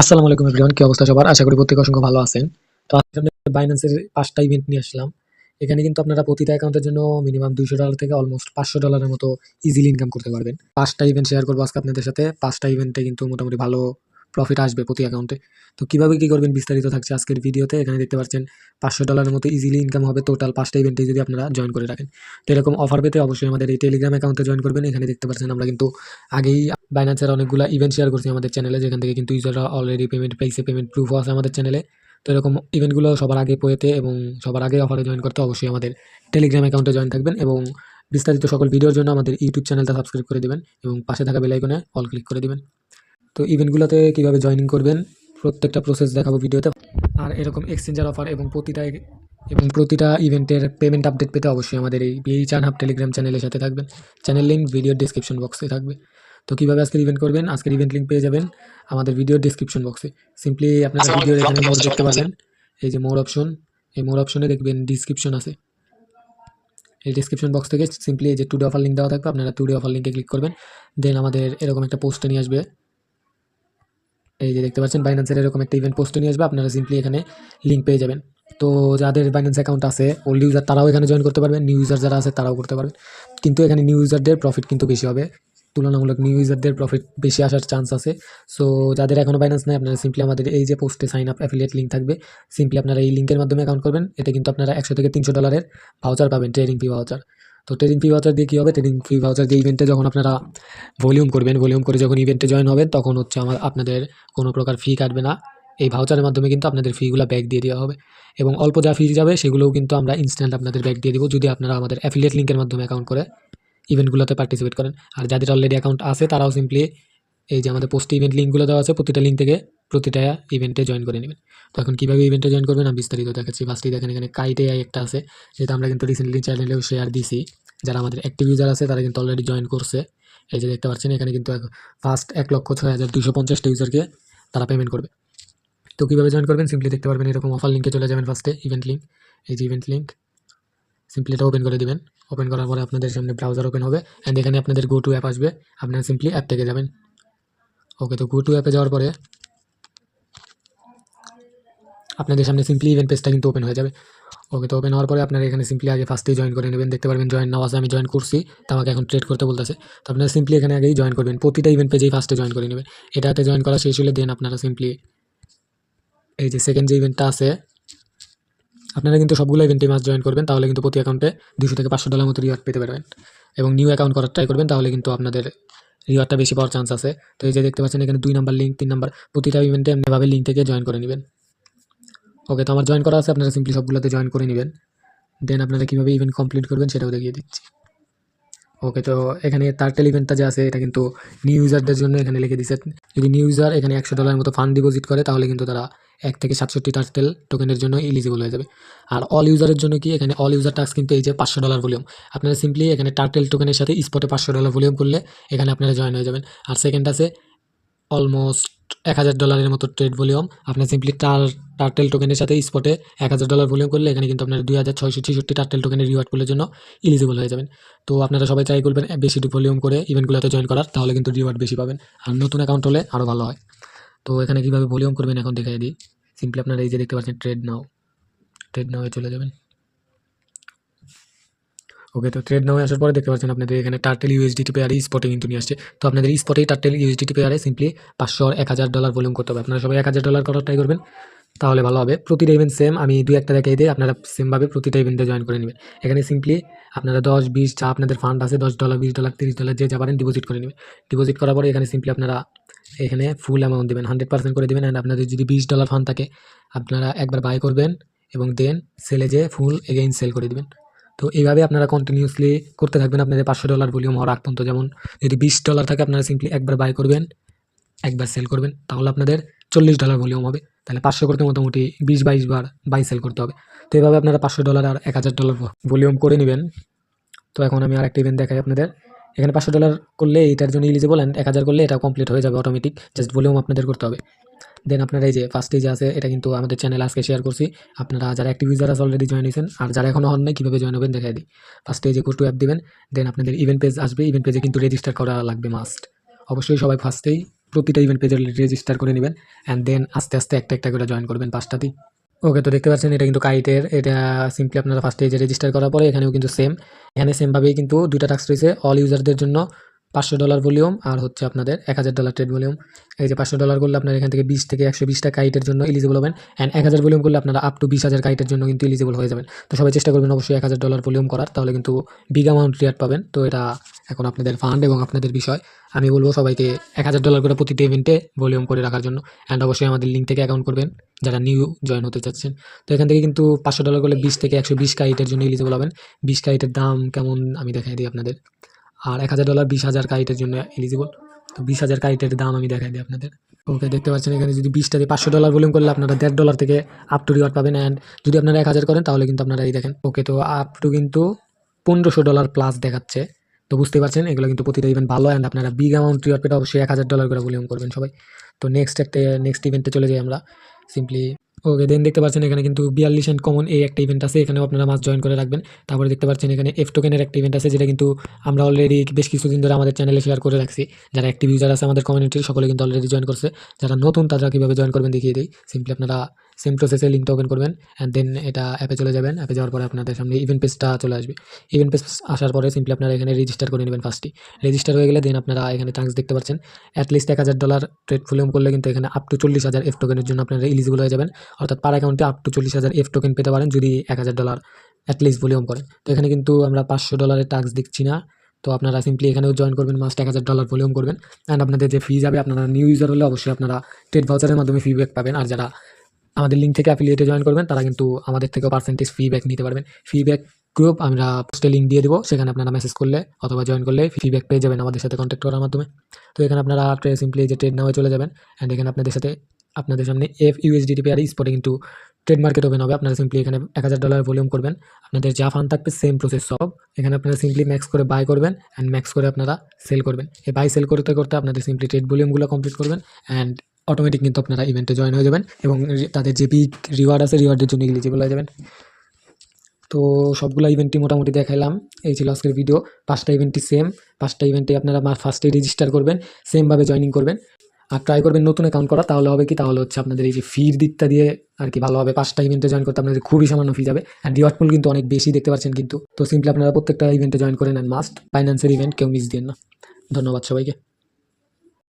আসসালামু আলাইকুম এভরিওয়ান, কি অবস্থা সবার? আশা করি প্রত্যেকে অসংখ্য ভালো আছেন। তো আজকে আমরা বাইন্যান্সের 5টা ইভেন্ট নিয়ে আসলাম। এখানে কিন্তু আপনারা প্রতিটা অ্যাকাউন্টের জন্য মিনিমাম $200 থেকে অলমোস্ট $500 মতো ইজিলি ইনকাম করতে পারবেন। 5টা ইভেন্ট শেয়ার করবো আজকে আপনাদের সাথে। 5টা ইভেন্টে কিন্তু মোটামুটি ভালো প্রফিট আসবে প্রতি অ্যাকাউন্টে। তো কিভাবে কি করবেন বিস্তারিত থাকছে আজকের ভিডিওতে। এখানে দেখতে পাচ্ছেন $500 মতো ইজিলি ইনকাম হবে টোটাল 5টা ইভেন্টে যদি আপনারা জয়েন করে রাখেন। তো এরকম অফার পেতে অবশ্যই আমাদের এই টেলিগ্রাম অ্যাকাউন্টে জয়েন করবেন। এখানে দেখতে পাচ্ছেন আমরা কিন্তু আগেই বাইন্যান্সের অনেকগুলো ইভেন্ট শেয়ার করছি আমাদের চ্যানেলে, যেখান থেকে কিন্তু ইউজাররা অলরেডি পেমেন্ট পেয়েছে, পেমেন্ট প্রুফও আছে আমাদের চ্যানেলে। তো এরকম ইভেন্টগুলো সবার আগে পেতে এবং সবার আগে অফারে জয়েন করতে অবশ্যই আমাদের টেলিগ্রাম অ্যাকাউন্টে জয়েন থাকবেন এবং বিস্তারিত সকল ভিডিওর জন্য আমাদের ইউটিউব চ্যানেলটা সাবস্ক্রাইব করে দেবেন এবং পাশে থাকা বেল আইকনে অল ক্লিক করে দেবেন। তো ইভেন্টগুলোতে কীভাবে জয়েনিং করবেন প্রত্যেকটা প্রসেস দেখাবো ভিডিওতে। আর এরকম এক্সচেঞ্জার অফার এবং প্রতিটা ইভেন্টের পেমেন্ট আপডেট পেতে অবশ্যই আমাদের এই 𝗖𝗵𝗳𝗏 টেলিগ্রাম চ্যানেলের সাথে থাকবেন। চ্যানেল লিঙ্ক ভিডিওর ডিসক্রিপশন বক্সে থাকবে। তো কীভাবে আজকের ইভেন্ট করবেন, আজকের ইভেন্ট লিঙ্ক পেয়ে যাবেন আমাদের ভিডিওর ডিসক্রিপশন বক্সে। সিম্পলি আপনারা ভিডিওর এখানে মোর দেখতে পাবেন, এই যে মোর অপশন, এই মোর অপশনে দেখবেন ডিসক্রিপশন আছে। এই ডিসক্রিপশন বক্স থেকে সিম্পলি এই যে টুডে অফার লিঙ্ক দেওয়া থাকবে, আপনারা টুডে অফার লিঙ্কে ক্লিক করবেন। দেন আমাদের এরকম একটা পোস্টে নিয়ে আসবে, এই যে দেখতে পাচ্ছেন বাইন্যান্সের এরকম একটা ইভেন্ট পোস্টে নিয়ে আসবে। আপনারা সিম্পলি এখানে লিঙ্ক পেয়ে যাবেন। তো যাদের বাইন্যান্স অ্যাকাউন্ট আছে ওল্ড ইউজার তারাও এখানে জয়েন করতে পারবেন, নিউ ইউজার যারা আছে তারাও করতে পারবেন। কিন্তু এখানে নিউ ইউজারদের প্রফিট কিন্তু বেশি হবে, তুলনামূলক নিউ ইউজারদের প্রফিট বেশি আসার চান্স আছে। সো যাদের এখনও বাইন্যান্স নেই আপনারা সিম্পলি আমাদের এই যে পোস্টে সাইন আপ অ্যাফিলিয়েট লিঙ্ক থাকবে, সিম্পলি আপনারা এই লিঙ্কের মাধ্যমে অ্যাকাউন্ট করবেন। এতে কিন্তু আপনারা $100 থেকে $300 ভাউচার পাবেন, ট্রেডিং ফি ভাউচার। তো ট্রেডিং ফি ভাউচার দিয়ে কী হবে, ট্রেডিং ফি ভাউচার দিয়ে ইভেন্টে যখন আপনারা ভলিউম করবেন, ভলিউম করে যখন ইভেন্টে জয়েন হবেন তখন হচ্ছে আপনাদের কোনো প্রকার ফি কাটবে না। এই ভাউচারের মাধ্যমে কিন্তু আপনাদের ফিগুলো ব্যাক দিয়ে দেওয়া হবে এবং অল্প যা ফি যাবে সেগুলোও কিন্তু আমরা ইনস্ট্যান্ট আপনাদের ব্যাক দিয়ে দেবো যদি আপনারা আমাদের অ্যাফিলিয়েট লিঙ্কের মাধ্যমে অ্যাকাউন্ট করে ইভেন্টগুলোতে পার্টিসিপেট করেন। আর যাদের অলরেডি অ্যাকাউন্ট আছে তারাও সিম্পলি এই যে আমাদের পোস্টে ইভেন্ট লিঙ্কগুলো দেওয়া আছে, প্রতিটা লিঙ্ক থেকে প্রতিটা ইভেন্টে জয়েন করে নেবেন। তো এখন কীভাবে ইভেন্টে জয়েন করবেন আমি বিস্তারিত দেখাচ্ছি। ফার্স্টেই দেখেন এখানে KITE একটা আছে, যেটা আমরা কিন্তু রিসেন্টলি চ্যানেলেও শেয়ার দিছি। যারা আমাদের অ্যাক্টিভ ইউজার আছে তারা কিন্তু অলরেডি জয়েন করছে। এই যে দেখতে পাচ্ছেন এখানে কিন্তু ফার্স্ট 1,06,250 ইউজারকে তারা পেমেন্ট করবে। তো কীভাবে জয়েন করবেন সিম্পলি দেখতে পারবেন এরকম অফার লিঙ্কে চলে যাবেন। ফার্স্টে ইভেন্ট লিঙ্ক, এই যে ইভেন্ট লিঙ্ক, সিম্পলি এটা ওপেন করে দিবেন। ওপেন করার পরে আপনাদের সামনে ব্রাউজার ওপেন হবে অ্যান্ড এখানে আপনাদের গো টু অ্যাপ আসবে, আপনারা সিম্পলি অ্যাপ থেকে যাবেন। ওকে, তো গো টু অ্যাপে যাওয়ার পরে আপনাদের সামনে সিম্পলি ইভেন্ট পেজটা কিন্তু ওপেন হয়ে যাবে। ওকে, তো ওপেন হওয়ার পরে আপনারা এখানে সিম্পলি আগে ফার্স্টেই জয়েন করে নেবেন। দেখতে পারবেন জয়েন নাও আছে, আমি জয়েন করছি, তো আমাকে এখন ট্রেড করতে বলতেছে। তো আপনারা সিম্পলি এখানে আগেই জয়েন করবেন, প্রতিটা ইভেন্ট পেজেই ফার্স্টে জয়েন করে নেবেন। এটাতে জয়েন করা শেষ হলে দেন আপনারা সিম্পলি এই যে সেকেন্ড যে ইভেন্টটা আছে, আপনারা কিন্তু সবগুলো ইভেন্টে মাস জয়েন করবেন, তাহলে কিন্তু প্রতি অ্যাকাউন্টে $200 থেকে $500 মতো রিওয়ার্ড পেতে পারবেন এবং নিউ অ্যাকাউন্ট করার ট্রাই করবেন, তাহলে কিন্তু আপনাদের রিওয়ার্ডটা বেশি পাওয়ার চান্স আছে। তো এই যে দেখতে পাচ্ছেন এখানে 2 নাম্বার লিঙ্ক, 3 নাম্বার, প্রতিটা ইভেন্টে এমনিভাবে লিঙ্ক থেকে জয়েন করে নেবেন। ওকে, তো আমার জয়েন করা আছে, আপনারা সিম্পলি সবগুলোতে জয়েন করে নেবেন। দেন আপনারা কীভাবে ইভেন্ট কমপ্লিট করবেন সেটাও দেখিয়ে দিচ্ছি। ওকে, তো এখানে টার্টেল ইভেন্টটা যে আছে এটা কিন্তু নিউ ইউজারদের জন্য এখানে লিখে দিচ্ছে। যদি নিউ ইউজার এখানে $100 মতো ফান্ড ডিপোজিট করে তাহলে কিন্তু তারা 1 থেকে 67 টার্টেল টোকেনের জন্য এলিজিবল হয়ে যাবে। আর অল ইউজারের জন্য কি, এখানে অল ইউজার টাস্ক কিন্তু এই যে $500 ভলিউম, আপনারা সিম্পলি এখানে টার্টেল টোকেনের সাথে স্পটে $500 ভলিউম করলে এখানে আপনারা জয়েন হয়ে যাবেন। আর সেকেন্ড আছে অলমোস্ট $1000 মতো ট্রেড ভলিউম, আপনার সিম্পলি টার্টেল টোকেনের সাথে স্পটে $1000 ভলিউম করলে এখানে কিন্তু আপনার 2666 টার্টেল টোকেনের রিওয়ার্ড পুলের জন্য এলিজিবল হয়ে যাবেন। তো আপনারা সবাই ট্রাই করবেন বেশি ভলিউম করে ইভেন্টগুলোতে জয়েন করার, তাহলে কিন্তু রিওয়ার্ড বেশি পাবেন আর নতুন অ্যাকাউন্ট হলে আরও ভালো হয়। তো এখানে কীভাবে ভলিউম করবেন এখন দেখাই দিই। সিম্পলি আপনারা এই যে দেখতে পাচ্ছেন ট্রেড নাও চলে যাবেন। ওকে, তো ট্রেড নাও আসার পরে দেখতে পাচ্ছেন আপনাদের এখানে টার্টেল ইউএসডিটি পেয়ারে স্পটে কিন্তু নিয়ে আসছে। তো আপনাদের স্পটেই টার্টেল ইউএসডিটি পেয়ারে সিম্পলি $500 আর $1000 ভলিউম করতে হবে। আপনারা সবাই $1000 করার ট্রাই করবেন, তাহলে ভালো হবে। প্রতিটা ইভেন্ট সেম, আমি 2-1টা দেখাই দিই, আপনারা সেমভাবে প্রতিটা ইভেন্টে জয়েন করে নেবেন। এখানে সিম্পলি আপনারা 10-20 যা আপনাদের ফান্ড আছে $10, $20, $30 যে যা পারেন ডিপোজিট করে নেবেন। ডিপোজিট করার পরে এখানে সিম্পলি আপনারা এখানে ফুল অ্যামাউন্ট দেবেন, 100% করে দেবেন। অ্যান্ড আপনাদের যদি $20 ফান্ড থাকে আপনারা একবার বাই করবেন এবং দেন সেলে যে ফুল এগেইন সেল করে দেবেন। তো এইভাবে আপনারা কন্টিনিউসলি করতে থাকবেন আপনাদের $500 ভলিউম হওয়ার আগ পর্যন্ত। যেমন যদি $20 থাকে আপনারা সিম্পলি একবার বাই করবেন, একবার সেল করবেন, তাহলে আপনাদের $40 ভলিউম হবে। তাহলে 500 করতে মোটামুটি 20-22 বার বাই সেল করতে হবে। তো এইভাবে আপনারা $500 আর $1000 ভলিউম করে নেবেন। তো এখন আমি আরেকটা ইভেন্ট দেখাই আপনাদের। এখানে $500 করলে এটার জন্য এলিজিবল অ্যান্ড 1000 করলে এটা কমপ্লিট হয়ে যাবে অটোমেটিক, জাস্ট ভলিউম আপনাদের করতে হবে। দেন আপনারা এই যে ফার্স্টে যে আছে এটা কিন্তু আমাদের চ্যানেলে আজকে শেয়ার করছি। আপনারা যারা অ্যাক্টিভ ইউজার আছে অলরেডি জয়েন হয়েছেন, আর যারা এখনও হন নাই কীভাবে জয়েন হবেন দেখাই দিই। ফার্স্টে যে গো টু অ্যাপ দেবেন, দেন আপনাদের ইভেন্ট পেজ আসবে। ইভেন্ট পেজে কিন্তু রেজিস্টার করা লাগবে মাস্ট, অবশ্যই সবাই ফার্স্টেই প্রতিটা ইভেন্ট পেজে রেজিস্টার করে নেবেন অ্যান্ড দেন আস্তে আস্তে একটা একটা করে জয়েন করবেন 5টাতেই। ওকে, তো দেখতে পাচ্ছেন এটা কিন্তু কাইটের। এটা সিম্পলি আপনারা ফার্স্টে যে রেজিস্টার করার পরে এখানেও কিন্তু এখানে সেমভাবেই কিন্তু 2টা টাস্ক রয়েছে। অল ইউজারদের জন্য $500 ভলিউম আর হচ্ছে আপনাদের $1000 ট্রেড ভলিউম। এই যে $500 করলে আপনার এখান থেকে 20 থেকে 120টা কাইটের জন্য এলিজিবল হবেন অ্যান্ড 1000 ভলিউম করলে আপনারা আপ টু 20,000 কাইটের জন্য কিন্তু এলিজিবল হয়ে যাবেন। তো সবাই চেষ্টা করবেন অবশ্যই $1000 ভলিউম করার, তাহলে কিন্তু বিগ অ্যামাউন্ট রিওয়ার্ড পাবেন। তো এটা এখন আপনাদের ফান্ড এবং আপনাদের বিষয়। আমি বলবো সবাইকে $1000 করে প্রতিটি ইভেন্টে ভলিউম করে রাখার জন্য অ্যান্ড অবশ্যই আমাদের লিঙ্ক থেকে অ্যাকাউন্ট করবেন যারা নিউ জয়েন হতে চাচ্ছেন। তো এখান থেকে কিন্তু $500 করলে 20 থেকে 120 কাইটের জন্য এলিজিবল হবেন। 20 কাইটের দাম কেমন আমি দেখাই দিই আপনাদের। আর $1000 20,000 কাইটের জন্য এলিজিবল। তো 20,000 কাইটের দাম আমি দেখাই দিই আপনাদের। ওকে, দেখতে পাচ্ছেন এখানে যদি 20টা দিয়ে $500 ভলিউম করলে আপনারা $1.5 থেকে আপ টু রিওয়ার্ড পাবেন অ্যান্ড যদি আপনারা 1000 করেন তাহলে কিন্তু আপনারা এই দেখেন। ওকে, তো আপ টু কিন্তু $1500 প্লাস দেখাচ্ছে। তো বুঝতে পারছেন এগুলো কিন্তু প্রতিটা ইভেন্ট ভালো অ্যান্ড আপনারা বিগ অ্যামাউন্ট রিওয়ার্ড পেতে অবশ্যই $1000 করে ভলিউম করবেন সবাই। তো নেক্সট ইভেন্টে চলে যাই আমরা সিম্পলি। ওকে, দেন দেখতে পাচ্ছেন এখানে কিন্তু 42 এন্ড কমন এই একটা ইভেন্ট আছে, এখানেও আপনারা মাস্ট জয়েন করে রাখবেন। তারপরে দেখতে পাচ্ছেন এখানে এফ টোকেনের একটা ইভেন্ট আছে, যেটা কিন্তু আমরা অলরেডি বেশ কিছুদিন ধরে আমাদের চ্যানেলে শেয়ার করে রাখছি। যারা অ্যাক্টিভ ইউজার আছে আমাদের কমিউনিটির সকলে কিন্তু অলরেডি জয়েন করছে। যারা নতুন তারা কীভাবে জয়েন করবেন দেখিয়ে দিই। সিম্পলি আপনারা সেম প্রসেসে লিঙ্কটা ওপেন করবেন অ্যান্ড দেন এটা অ্যাপে চলে যাবেন। অ্যাপে যাওয়ার পরে আপনাদের সামনে ইভেন্ট পেজটা চলে আসবে। ইভেন্ট পেজ আসার পরে সিম্পলি আপনারা এখানে রেজিস্টার করে নেবেন। ফার্স্টে রেজিস্টার হয়ে গেলে দেন আপনারা এখানে টার্মস দেখতে পাচ্ছেন। অ্যাটলিস্ট $1000 ট্রেড ভলিউম করলে কিন্তু এখানে আপ টু 40,000 এফ টোকেনের জন্য আপনারা এলিজিবল হয়ে যাবেন। অর্থাৎ পার অ্যাকাউন্টে আপ টু 40,000 এফ টোকেন পেতে পারেন যদি $1000 অ্যাটলিস্ট ভলিউম করেন। তো এখানে কিন্তু আমরা $500 টাস্ক দিচ্ছি না। তো আপনারা সিম্পলি এখানেও জয়েন করবেন, মাস্ট $1000 ভলিউম করবেন অ্যান্ড আপনাদের যে ফি যাবে, আপনারা নিউ ইউজার হলে অবশ্যই আপনারা ট্রেড ভাউচারের মাধ্যমে ফি ব্যাক পাবেন। আর যারা আমাদের লিঙ্ক থেকে অ্যাফিলিয়েটে জয়েন করবেন তারা কিন্তু আমাদের থেকেও পার্সেন্টেজ ফি ব্যাক নিতে পারবেন। ফি ব্যাক গ্রুপ আমরা পোস্টে লিঙ্ক দিয়ে দেবো, সেখানে আপনারা মেসেজ করলে অথবা জয়েন করলে ফি ব্যাক পেয়ে যাবেন আমাদের সাথে কন্ট্যাক্ট করার মাধ্যমে। তো এখানে আপনারা সিম্পলি যে ট্রেড নাও চলে যাবেন অ্যান্ড এখানে আপনাদের সামনে FUSDT পেয়ার স্পটে কিন্তু ট্রেড মার্কেট ওপেন হবে। আপনারা সিম্পলি এখানে $1000 ভলিউম করবেন, আপনাদের যা ফান্ড থাকবে সেম প্রসেস সব। এখানে আপনারা সিম্পলি ম্যাক্স করে বাই করবেন অ্যান্ড ম্যাক্স করে আপনারা সেল করবেন। এই বাই সেল করতে করতে আপনাদের সিম্পলি ট্রেড ভলিউমগুলো কমপ্লিট করবেন অ্যান্ড অটোমেটিক কিন্তু আপনারা ইভেন্টে জয়েন হয়ে যাবেন এবং তাদের যে বিগ রিওয়ার্ড আছে রিওয়ার্ডের জন্য এলিজিবল হয়ে যাবেন। তো সবগুলো ইভেন্টই মোটামুটি দেখাইলাম। এই ছিল আজকের ভিডিও। 5টা ইভেন্টই সেম। 5টা ইভেন্টে আপনারা ফার্স্টে রেজিস্টার করবেন, সেমভাবে জয়েনিং করবেন আর ট্রাই করবেন নতুন অ্যাকাউন্ট করা। তাহলে হবে কি, তাহলে হচ্ছে আপনাদের এই যে ফির দিকটা দিয়ে আর কি ভালো হবে। 5টা ইভেন্টে জয়েন করতে আপনাদের খুবই সামান্য ফি যাবে অ্যান্ড রিওয়ার্ড পুল কিন্তু অনেক বেশি দেখতে পাচ্ছেন কিন্তু। তো সিম্পলি আপনারা প্রত্যেকটা ইভেন্টে জয়েন করে নেন, মাস্ট। বাইন্যান্সের ইভেন্ট কেউ মিস দিন না। ধন্যবাদ সবাইকে।